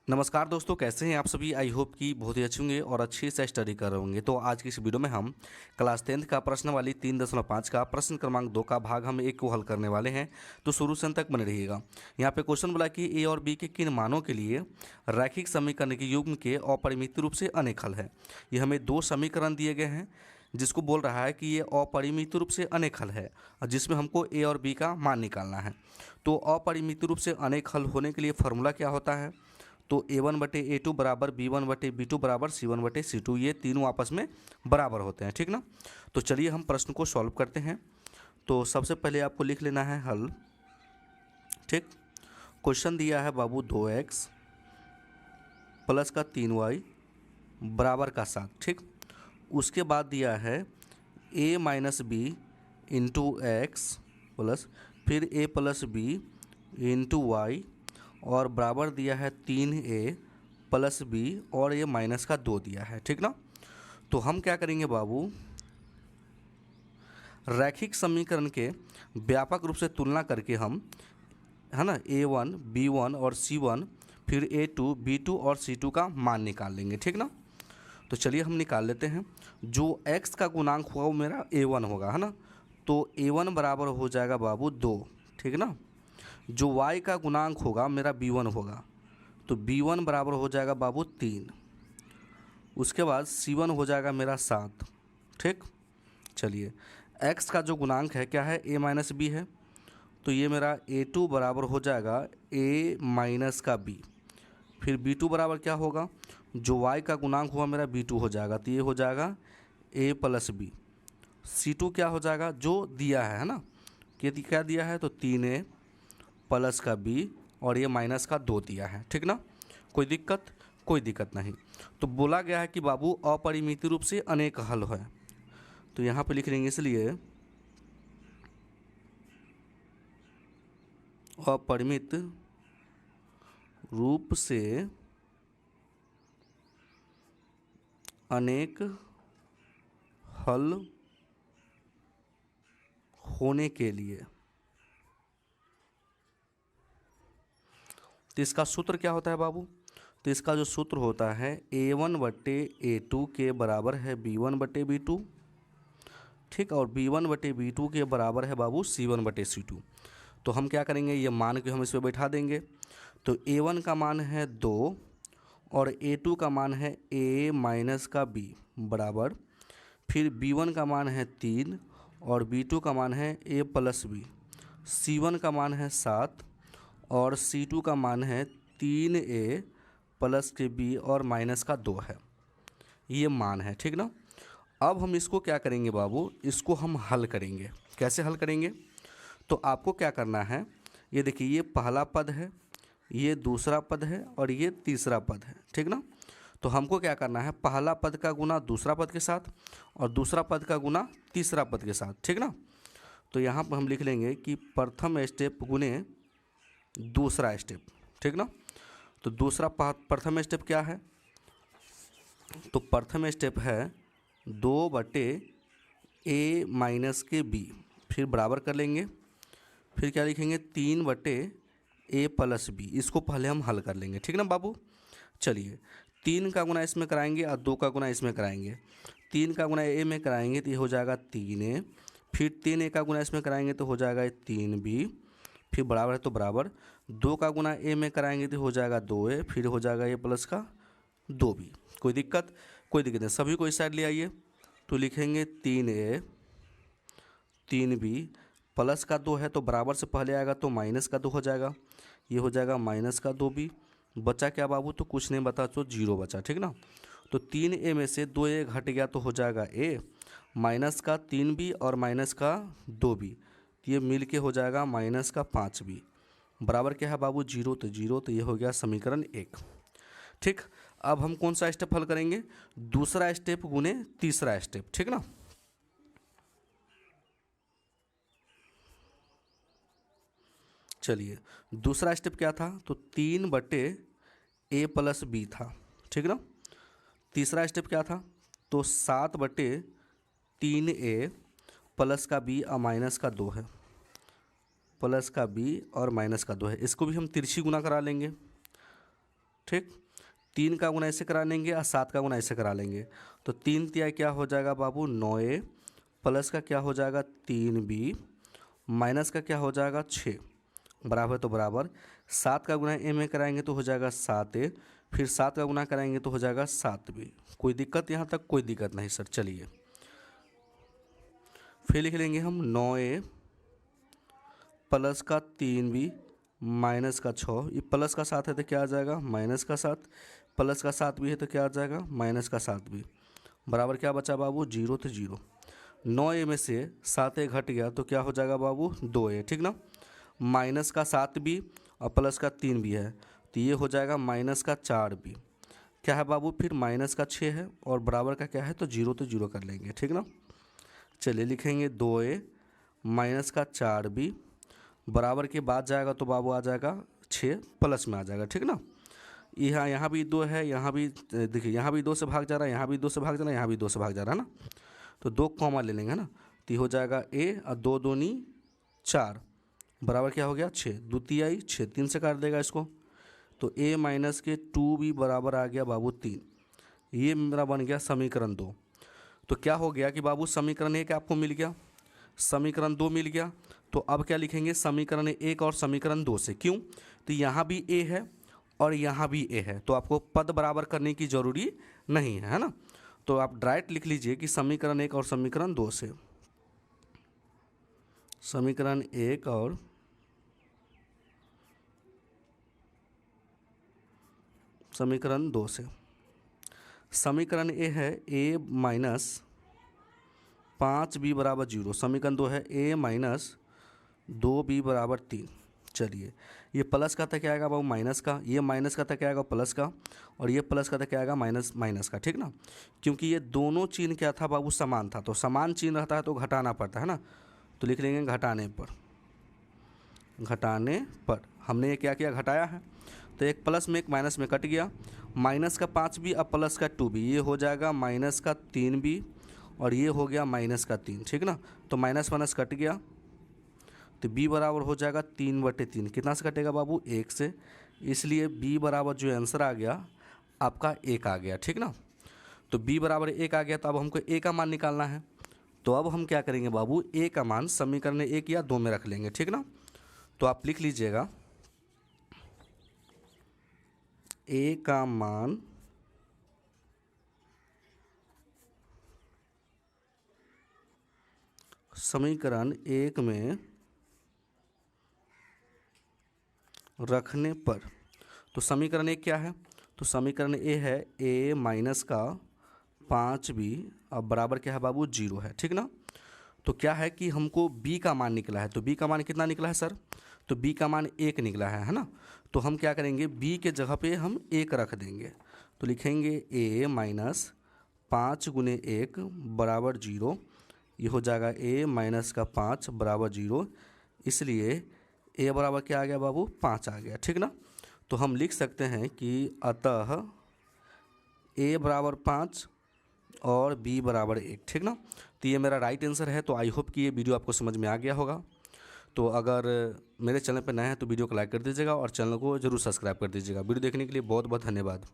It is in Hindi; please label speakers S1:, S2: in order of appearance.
S1: नमस्कार दोस्तों, कैसे हैं आप सभी। आई होप कि बहुत ही अच्छे होंगे और अच्छे से स्टडी कर रहे होंगे। तो आज की इस वीडियो में हम क्लास 10th का प्रश्न वाली 3.5 का प्रश्न क्रमांक 2 का भाग हम 1 को हल करने वाले हैं। तो शुरू से अंत तक बने रहिएगा। यहाँ पे क्वेश्चन बोला कि ए और बी के किन मानों के लिए रैखिक समीकरण के युग्म के अपरिमित रूप से अनेक हल है। ये हमें दो समीकरण दिए गए हैं जिसको बोल रहा है कि ये अपरिमित रूप से अनेक हल है और जिसमें हमको ए और बी का मान निकालना है। तो अपरिमित रूप से अनेक हल होने के लिए फॉर्मूला क्या होता है, तो a1/a2 बराबर b1/b2 बराबर c1/c2, ये तीनों आपस में बराबर होते हैं, ठीक ना। तो चलिए हम प्रश्न को सॉल्व करते हैं। तो सबसे पहले आपको लिख लेना है हल, ठीक। क्वेश्चन दिया है बाबू 2x प्लस का 3y बराबर का 7, ठीक। उसके बाद दिया है a minus B into X plus फिर a plus B into Y और बराबर दिया है 3a प्लस बी और ये माइनस का 2 दिया है, ठीक ना। तो हम क्या करेंगे बाबू, रैखिक समीकरण के व्यापक रूप से तुलना करके हम, है ना, a1 b1 और c1 फिर a2 b2 और c2 का मान निकाल लेंगे, ठीक ना। तो चलिए हम निकाल लेते हैं। जो x का गुणांक होगा वो मेरा a1 होगा, है ना। तो a1 बराबर हो जाएगा बाबू 2, ठीक ना। जो y का गुणांक होगा मेरा b1 होगा, तो b1 बराबर हो जाएगा बाबू 3। उसके बाद c1 हो जाएगा मेरा 7, ठीक। चलिए x का जो गुणांक है क्या है, a माइनस बी है, तो ये मेरा a2 बराबर हो जाएगा a माइनस का b। फिर b2 बराबर क्या होगा, जो y का गुणांक हुआ मेरा b2 हो जाएगा, तो ये हो जाएगा a प्लस बी। c2 क्या हो जाएगा, जो दिया है ना, कि क्या दिया है, तो 3a प्लस का b और ये माइनस का 2 दिया है, ठीक ना। कोई दिक्कत, कोई दिक्कत नहीं। तो बोला गया है कि बाबू अपरिमित रूप से अनेक हल है, तो यहाँ पे लिख लेंगे इसलिए अपरिमित रूप से अनेक हल होने के लिए, तो इसका सूत्र क्या होता है बाबू, तो इसका जो सूत्र होता है a1/a2 के बराबर है b1/b2, ठीक। और b1/b2 के बराबर है बाबू c1/c2। तो हम क्या करेंगे, ये मान के हम इस पर बैठा देंगे। तो a1 का मान है 2 और a2 का मान है a माइनस का b बराबर, फिर b1 का मान है 3 और b2 का मान है a प्लस बी, c1 का मान है 7 और c2 का मान है 3a प्लस के b और माइनस का 2 है। ये मान है, ठीक ना। अब हम इसको क्या करेंगे बाबू, इसको हम हल करेंगे। कैसे हल करेंगे, तो आपको क्या करना है, ये देखिए, ये पहला पद है, ये दूसरा पद है और ये तीसरा पद है, ठीक ना। तो हमको क्या करना है, पहला पद का गुना दूसरा पद के साथ और दूसरा पद का गुना तीसरा पद के साथ, ठीक ना। तो यहाँ पर हम लिख लेंगे कि प्रथम स्टेप गुने दूसरा स्टेप, ठीक ना। तो दूसरा प्रथम स्टेप क्या है, तो प्रथम स्टेप है 2/a माइनस के b, फिर बराबर कर लेंगे, फिर क्या लिखेंगे 3/a प्लस बी। इसको पहले हम हल कर लेंगे, ठीक ना बाबू। चलिए 3 का गुना इसमें कराएंगे और 2 का गुना इसमें कराएंगे। 3 का गुना a में कराएंगे तो ये हो जाएगा 3a, फिर 3a का गुना इसमें कराएंगे तो हो जाएगा 3b, फिर बराबर है तो बराबर, 2 का गुना a में कराएंगे तो हो जाएगा 2a, फिर हो जाएगा a प्लस का 2b। कोई दिक्कत, कोई दिक्कत नहीं। सभी को इस साइड ले आइए, तो लिखेंगे 3a 3b प्लस का 2 है तो बराबर से पहले आएगा तो माइनस का 2 हो जाएगा, ये हो जाएगा माइनस का 2b। बचा क्या बाबू, तो कुछ नहीं बता, तो 0 बचा, ठीक ना। तो 3a में से 2a घट गया तो हो जाएगा a, माइनस का 3b और माइनस का 2b, ये मिल के हो जाएगा माइनस का 5b। बराबर क्या है बाबू, 0, तो 0, तो ये हो गया समीकरण 1, ठीक। अब हम कौन सा स्टेप हल करेंगे, दूसरा स्टेप गुने तीसरा स्टेप, ठीक ना। चलिए दूसरा स्टेप क्या था, तो 3/a प्लस बी था, ठीक ना। तीसरा स्टेप क्या था, तो 7/3a प्लस का b और माइनस का 2 है, प्लस का b और माइनस का 2 है। इसको भी हम तिरछी गुना करा लेंगे, ठीक। 3 का गुना ऐसे करा लेंगे और 7 का गुना ऐसे करा लेंगे। तो 3 तिया क्या हो जाएगा बाबू 9A, प्लस का क्या हो जाएगा 3B, माइनस का क्या हो जाएगा 6, बराबर तो बराबर 7 का गुना ए में कराएंगे तो हो जाएगा 7A, फिर 7 का गुना कराएंगे तो हो जाएगा 7B। कोई दिक्कत यहाँ तक? कोई दिक्कत नहीं सर। चलिए फिर लिख लेंगे हम 9A प्लस का 3B माइनस का 6, ये प्लस का 7 है तो क्या आ जाएगा माइनस का 7, प्लस का 7B है तो क्या आ जाएगा माइनस का 7B, बराबर क्या बचा बाबू 0 तो 0। 9A में से 7A घट गया तो क्या हो जाएगा बाबू 2A, ठीक ना। माइनस का 7B और प्लस का 3B है तो ये हो जाएगा माइनस का 4B। क्या है बाबू फिर माइनस का 6 है और बराबर का क्या है तो 0 कर लेंगे, ठीक ना। चलिए लिखेंगे 2A माइनस का 4B, बराबर के बाद जाएगा तो बाबू आ जाएगा 6 प्लस में आ जाएगा, ठीक ना। यहाँ भी 2 है, यहाँ भी देखिए यहाँ भी 2 से भाग जा रहा है, यहाँ भी 2 से भाग जा रहा है, यहाँ भी 2 से भाग जा रहा है ना। तो 2 कॉमा ले लेंगे, है ना। तो ये हो जाएगा A और 2 दूनी 4, बराबर क्या हो गया 6, द्वितीय 6 3 से काट देगा इसको। तो A माइनस के 2B बराबर आ गया बाबू 3। ये मेरा बन गया समीकरण 2। तो क्या हो गया कि बाबू समीकरण 1 आपको मिल गया, समीकरण 2 मिल गया। तो अब क्या लिखेंगे समीकरण 1 और समीकरण 2 से, क्यों? तो यहाँ भी A है और यहाँ भी A है, तो आपको पद बराबर करने की ज़रूरी नहीं है ना। तो आप डायरेक्ट लिख लीजिए कि समीकरण 1 और समीकरण 2 से, समीकरण 1 और समीकरण 2 से। समीकरण A है A माइनस 5B बराबर 0, समीकरण 2 है A माइनस 2B बराबर 3। चलिए ये प्लस का था क्या आएगा बाबू माइनस का, ये माइनस का था क्या आएगा प्लस का, और ये प्लस का था क्या आएगा माइनस का, ठीक ना। क्योंकि ये दोनों चिन्ह क्या था बाबू समान था, तो समान चिन्ह रहता है तो घटाना पड़ता है ना। तो लिख लेंगे घटाने पर हमने ये क्या किया घटाया है। तो एक प्लस में एक माइनस में कट गया, माइनस का 5B और प्लस का 2B, ये हो जाएगा माइनस का 3B और ये हो गया माइनस का 3, ठीक ना। तो माइनस माइनस कट गया तो B बराबर हो जाएगा 3/3। कितना से कटेगा बाबू 1 से, इसलिए B बराबर जो आंसर आ गया आपका 1 आ गया, ठीक ना। तो B बराबर 1 आ गया, तो अब हमको A का मान निकालना है। तो अब हम क्या करेंगे बाबू A का मान समीकरण 1 या 2 में रख लेंगे, ठीक ना। तो आप लिख लीजिएगा A का मान समीकरण 1 में रखने पर, तो समीकरण 1 क्या है, तो समीकरण A है A माइनस का 5B अब बराबर क्या है बाबू 0 है, ठीक ना। तो क्या है कि हमको B का मान निकला है, तो B का मान कितना निकला है सर, तो B का मान 1 निकला है ना। तो हम क्या करेंगे B के जगह पे हम 1 रख देंगे, तो लिखेंगे A माइनस 5 गुने 1 बराबर 0, ये हो जाएगा A माइनस का 5 बराबर 0, इसलिए A बराबर क्या आ गया बाबू 5 आ गया, ठीक ना। तो हम लिख सकते हैं कि अतः A बराबर 5 और B बराबर 1, ठीक ना। तो ये मेरा राइट आंसर है। तो आई होप कि ये वीडियो आपको समझ में आ गया होगा। तो अगर मेरे चैनल पर नए हैं तो वीडियो को लाइक कर दीजिएगा और चैनल को जरूर सब्सक्राइब कर दीजिएगा। वीडियो देखने के लिए बहुत बहुत धन्यवाद।